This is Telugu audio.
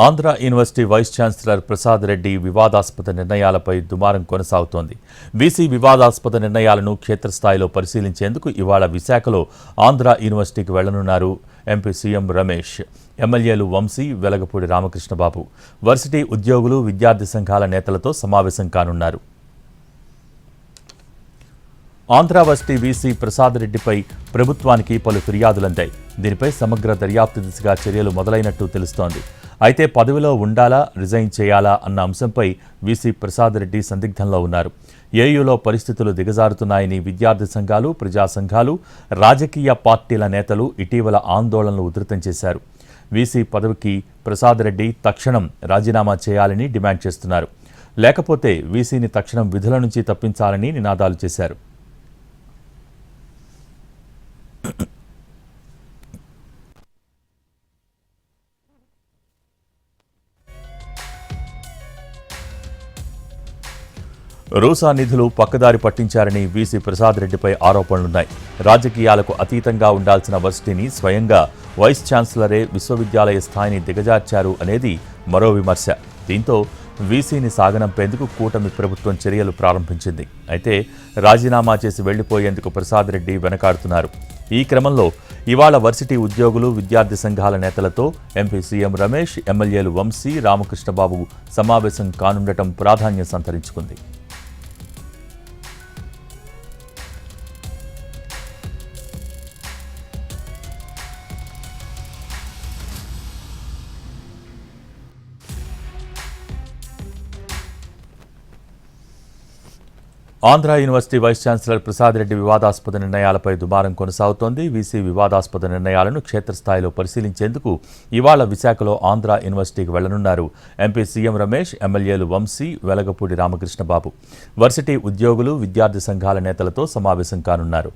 Andhra university vice chancellor Prasad Reddy వివాదాస్పద నిర్ణయాలపై దుమారం కొనసాగుతోంది. వీసీ వివాదాస్పద నిర్ణయాలను క్షేత్రస్థాయిలో పరిశీలించేందుకు ఇవాళ విశాఖలో ఆంధ్ర యూనివర్సిటీకి వెళ్లనున్నారు ఎంపీ సీఎం రమేష్. ఎమ్మెల్యేలు వంశీ, వెలగపూడి రామకృష్ణబాబు వర్సిటీ ఉద్యోగులు, విద్యార్థి సంఘాల నేతలతో సమావేశం కానున్నారు. ఆంధ్ర వర్సిటీ వీసీ ప్రసాద్ రెడ్డిపై ప్రభుత్వానికి పలు ఫిర్యాదులందాయి. దీనిపై సమగ్ర దర్యాప్తు దిశగా చర్యలు మొదలైనట్టు తెలుస్తోంది. అయితే పదవిలో ఉండాలా, రిజైన్ చేయాలా అన్న అంశంపై వీసీ ప్రసాద్ రెడ్డి సందిగ్ధంలో ఉన్నారు. ఏయూలో పరిస్థితులు దిగజారుతున్నాయని విద్యార్థి సంఘాలు, ప్రజా సంఘాలు, రాజకీయ పార్టీల నేతలు ఇటీవల ఆందోళనలు ఉధృతం చేశారు. వీసీ పదవికి ప్రసాద్ రెడ్డి తక్షణం రాజీనామా చేయాలని డిమాండ్ చేస్తున్నారు. లేకపోతే వీసీని తక్షణం విధుల నుంచి తప్పించాలని నినాదాలు చేశారు. రూసా నిధులు పక్కదారి పట్టించారని వీసీ ప్రసాద్ రెడ్డిపై ఆరోపణలున్నాయి. రాజకీయాలకు అతీతంగా ఉండాల్సిన వర్సిటీని స్వయంగా వైస్ ఛాన్సలరే విశ్వవిద్యాలయ స్థాయిని దిగజార్చారు అనేది మరో విమర్శ. దీంతో వీసీని సాగనంపేందుకు కూటమి ప్రభుత్వం చర్యలు ప్రారంభించింది. అయితే రాజీనామా చేసి వెళ్లిపోయేందుకు ప్రసాద్ రెడ్డి వెనకాడుతున్నారు. ఈ క్రమంలో ఇవాళ వర్సిటీ ఉద్యోగులు, విద్యార్థి సంఘాల నేతలతో ఎంపీ సీఎం రమేష్, ఎమ్మెల్యేలు వంశీ, రామకృష్ణబాబు సమావేశం కానుండటం ప్రాధాన్యం సంతరించుకుంది. Andhra university vice chancellor Prasad Reddy వివాదాస్పద నిర్ణయాలపై దుమారం కొనసాగుతోంది. వీసీ వివాదాస్పద నిర్ణయాలను క్షేత్రస్థాయిలో పరిశీలించేందుకు ఇవాళ విశాఖలో ఆంధ్ర యూనివర్సిటీకి వెళ్లనున్నారు ఎంపీ సీఎం రమేష్, ఎమ్మెల్యేలు వంశీ, వెలగపూడి రామకృష్ణబాబు వర్సిటీ ఉద్యోగులు, విద్యార్థి సంఘాల నేతలతో సమావేశం కానున్నారు.